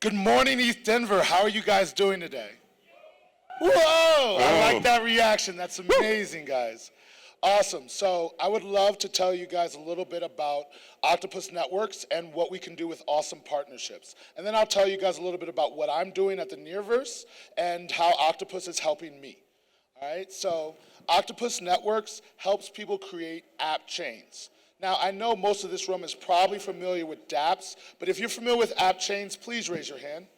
Good morning, East Denver. How are you guys doing today? Whoa! I like that reaction. That's amazing, guys. Awesome. So I would love to tell you guys a little bit about Octopus Networks and what we can do with awesome partnerships. And then I'll tell you guys a little bit about what I'm doing at the Nearverse and how Octopus is helping me. All right, so Octopus Networks helps people create app chains. Now, I know most of this room is probably familiar with dApps, but if you're familiar with app chains, please raise your hand.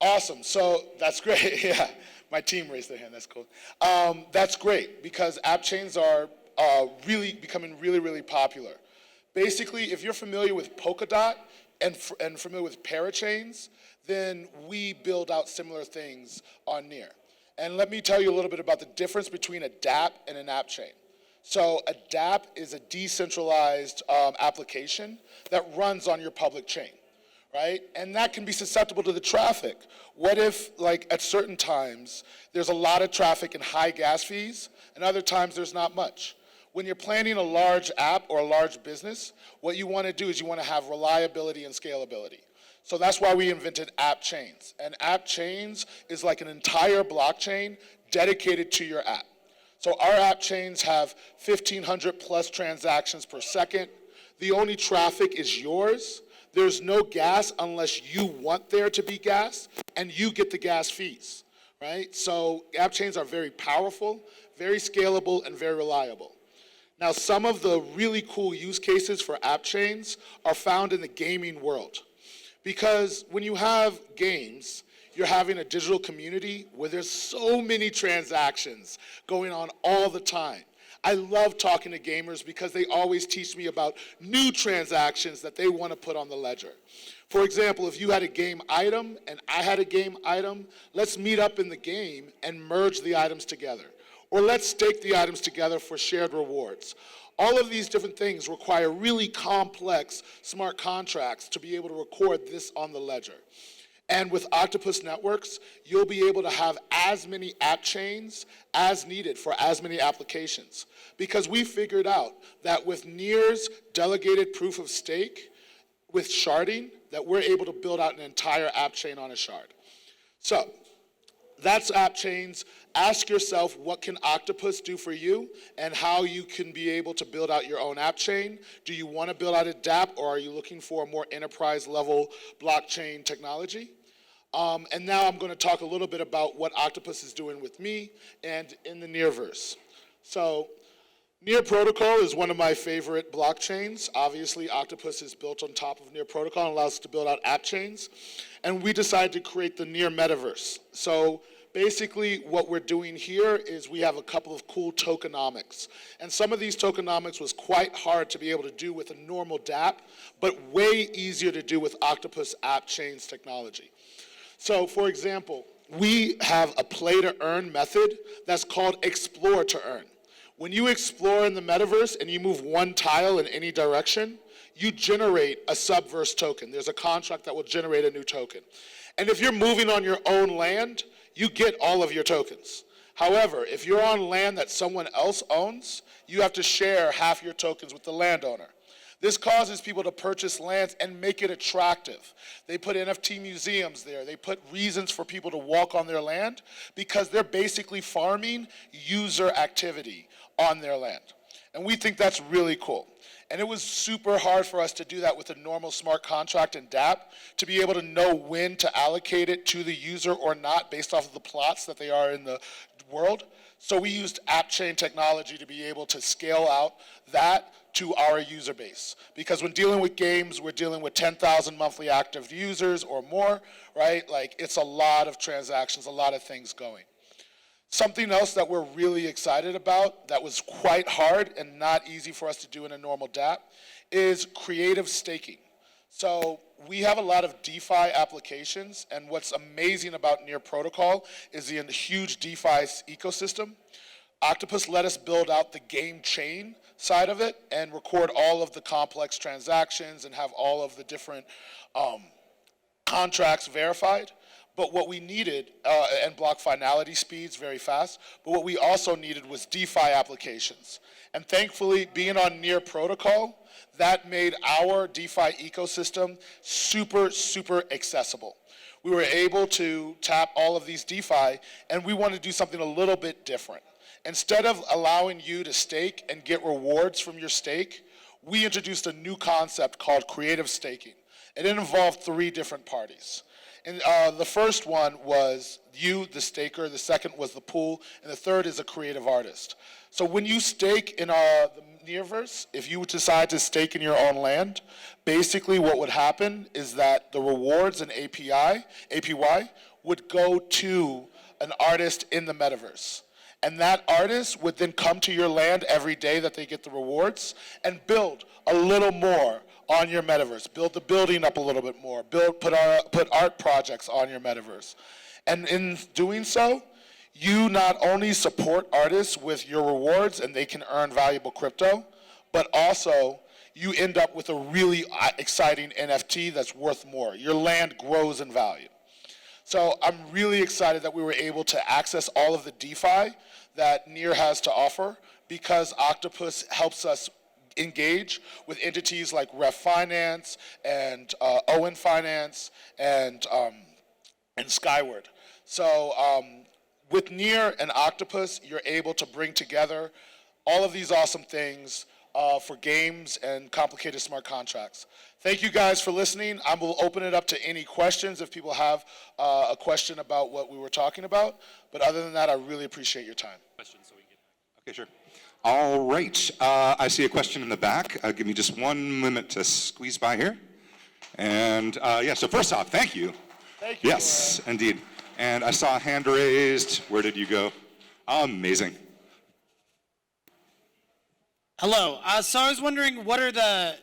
Awesome, so that's great, yeah. My team raised their hand, that's cool. That's great, because app chains are really becoming really popular. Basically, if you're familiar with Polkadot and familiar with parachains, then we build out similar things on Near. And let me tell you a little bit about the difference between a dApp and an app chain. So a dApp is a decentralized application that runs on your public chain, right? And that can be susceptible to the traffic. What if, like, at certain times, there's a lot of traffic and high gas fees, and other times there's not much? When you're planning a large app or a large business, what you want to do is you want to have reliability and scalability. So that's why we invented app chains. And app chains is like an entire blockchain dedicated to your app. So our app chains have 1,500 plus transactions per second. The only traffic is yours. There's no gas unless you want there to be gas, and you get the gas fees, right? So app chains are very powerful, very scalable, and very reliable. Now, some of the really cool use cases for app chains are found in the gaming world. Because when you have games, you're having a digital community where there's so many transactions going on all the time. I love talking to gamers because they always teach me about new transactions that they want to put on the ledger. For example, if you had a game item and I had a game item, let's meet up in the game and merge the items together. Or let's stake the items together for shared rewards. All of these different things require really complex smart contracts to be able to record this on the ledger. And with Octopus Networks, you'll be able to have as many app chains as needed for as many applications. Because we figured out that with Near's delegated proof of stake, with sharding, that we're able to build out an entire app chain on a shard. So that's app chains. Ask yourself, what can Octopus do for you and how you can be able to build out your own app chain? Do you want to build out a dApp, or are you looking for a more enterprise level blockchain technology? And now I'm going to talk a little bit about what Octopus is doing with me and in the Nearverse. So Near Protocol is one of my favorite blockchains. Obviously, Octopus is built on top of Near Protocol and allows us to build out app chains. And we decided to create the Near Metaverse. So basically, what we're doing here is we have a couple of cool tokenomics. And some of these tokenomics was quite hard to be able to do with a normal dApp, but way easier to do with Octopus App Chains technology. So, for example, we have a play-to-earn method that's called explore to earn. When you explore in the metaverse and you move one tile in any direction, you generate a subverse token. There's a contract that will generate a new token. And if you're moving on your own land, you get all of your tokens. However, if you're on land that someone else owns, you have to share half your tokens with the landowner. This causes people to purchase lands and make it attractive. They put NFT museums there. They put reasons for people to walk on their land because they're basically farming user activity on their land. And we think that's really cool. And it was super hard for us to do that with a normal smart contract and dApp, to be able to know when to allocate it to the user or not based off of the plots that they are in the world. So we used app chain technology to be able to scale out that to our user base. Because when dealing with games, we're dealing with 10,000 monthly active users or more, right? Like, it's a lot of transactions, a lot of things going. Something else that we're really excited about that was quite hard and not easy for us to do in a normal dApp is creative staking. So we have a lot of DeFi applications, and what's amazing about Near Protocol is the huge DeFi ecosystem. Octopus let us build out the game chain side of it and record all of the complex transactions and have all of the different contracts verified. But what we needed, and block finality speeds very fast, but what we also needed was DeFi applications. And thankfully, being on Near Protocol, that made our DeFi ecosystem super, super accessible. We were able to tap all of these DeFi, and we wanted to do something a little bit different. Instead of allowing you to stake and get rewards from your stake, we introduced a new concept called creative staking. It involved 3 different parties. And the first one was you, the staker, the second was the pool, and the third is a creative artist. So when you stake in the Nearverse, if you decide to stake in your own land, basically what would happen is that the rewards and APY would go to an artist in the Metaverse. And that artist would then come to your land every day that they get the rewards and build a little more on your Metaverse, build the building up a little bit more, put art projects on your Metaverse. And in doing so, you not only support artists with your rewards and they can earn valuable crypto, but also you end up with a really exciting NFT that's worth more. Your land grows in value. So I'm really excited that we were able to access all of the DeFi that Near has to offer because Octopus helps us engage with entities like Ref Finance and Owen Finance and Skyward. So with Near and Octopus, you're able to bring together all of these awesome things for games and complicated smart contracts. Thank you guys for listening. I will open it up to any questions if people have a question about what we were talking about. But other than that, I really appreciate your time. Questions so we can get back. Okay, sure. All right. I see a question in the back. Give me just 1 minute to squeeze by here. And yeah, so first off, thank you. Thank you. Yes, indeed. And I saw a hand raised. Where did you go? Amazing. Hello. So I was wondering, what are the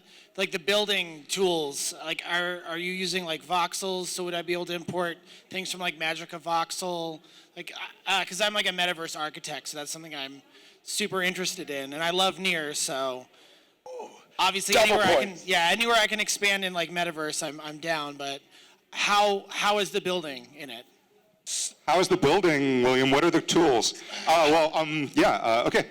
building tools? Like, are you using like voxels? So would I be able to import things from like Magica Voxel? Like, because I'm like a Metaverse architect, so that's something I'm super interested in, and I love Near. So obviously anywhere I can expand in like Metaverse, I'm down. But how is the building in it? How is the building, William? What are the tools? Okay.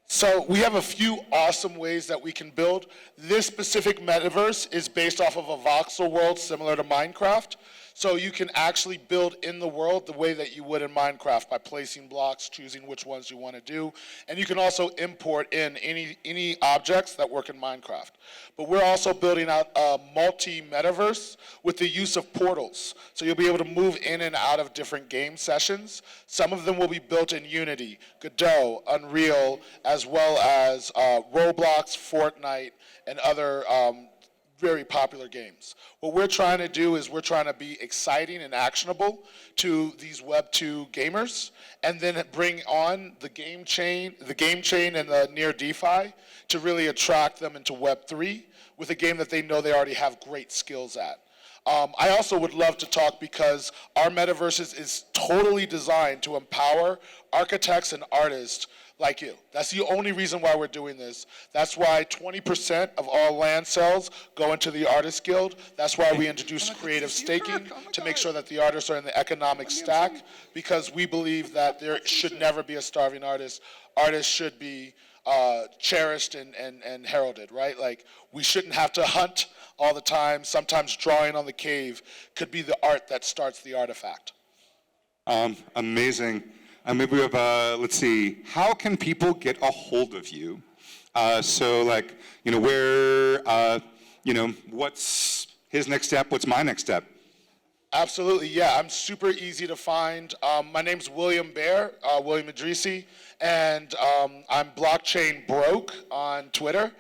So we have a few awesome ways that we can build. This specific Metaverse is based off of a voxel world similar to Minecraft. So you can actually build in the world the way that you would in Minecraft by placing blocks, choosing which ones you want to do. And you can also import in any objects that work in Minecraft. But we're also building out a multi-metaverse with the use of portals. So you'll be able to move in and out of different game sessions. Some of them will be built in Unity, Godot, Unreal, as well as Roblox, Fortnite, and other very popular games. What we're trying to do is we're trying to be exciting and actionable to these Web 2 gamers, and then bring on the game chain and the Near DeFi to really attract them into Web 3 with a game that they know they already have great skills at. I also would love to talk because our Metaverse is totally designed to empower architects and artists like you. That's the only reason why we're doing this. That's why 20% of all land sales go into the Artist Guild. That's why we introduced creative staking to make sure that the artists are in the economic stack, because we believe that there should never be a starving artist. Artists should be cherished and heralded, right? Like, we shouldn't have to hunt all the time. Sometimes drawing on the cave could be the art that starts the artifact. Amazing. Maybe we have, let's see, how can people get a hold of you? So like, where, what's his next step? What's my next step? Absolutely, yeah. I'm super easy to find. My name's William Bear, William Idrissi, and I'm blockchain broke on Twitter.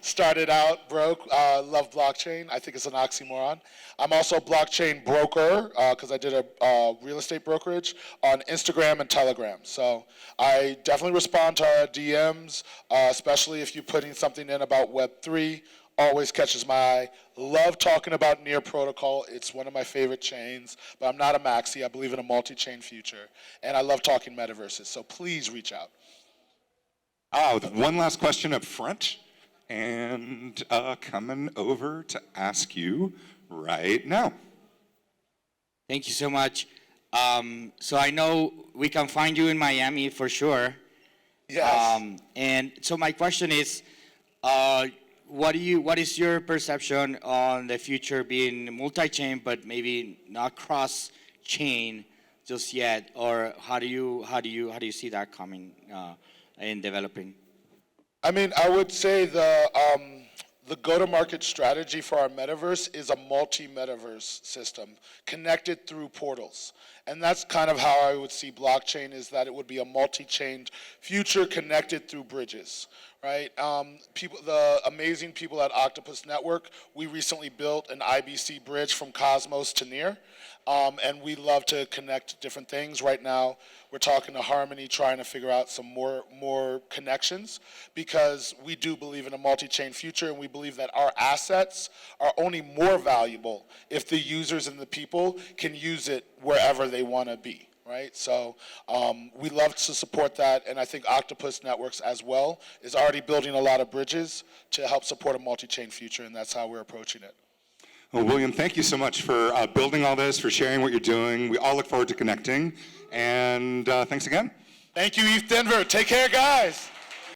Started out broke, love blockchain. I think it's an oxymoron. I'm also a blockchain broker because I did a real estate brokerage on Instagram and Telegram. So I definitely respond to our DMs, especially if you're putting something in about Web3. Always catches my eye. Love talking about Near Protocol. It's one of my favorite chains, but I'm not a maxi. I believe in a multi-chain future, and I love talking metaverses, so please reach out. One last question up front, and coming over to ask you right now. Thank you so much. So I know we can find you in Miami for sure. Yes. And so my question is, what is your perception on the future being multi-chain, but maybe not cross-chain just yet, or how do you see that coming and developing? I mean, I would say the go-to-market strategy for our metaverse is a multi-metaverse system connected through portals. And that's kind of how I would see blockchain, is that it would be a multi-chained future connected through bridges, right? The amazing people at Octopus Network, we recently built an IBC bridge from Cosmos to Near. And we love to connect different things. Right now, we're talking to Harmony, trying to figure out some more connections, because we do believe in a multi-chain future, and we believe that our assets are only more valuable if the users and the people can use it wherever they want to be. Right, so we love to support that, and I think Octopus Networks as well is already building a lot of bridges to help support a multi-chain future, and that's how we're approaching it. Well, William, thank you so much for building all this, for sharing what you're doing. We all look forward to connecting, and thanks again. Thank you, East Denver. Take care, guys.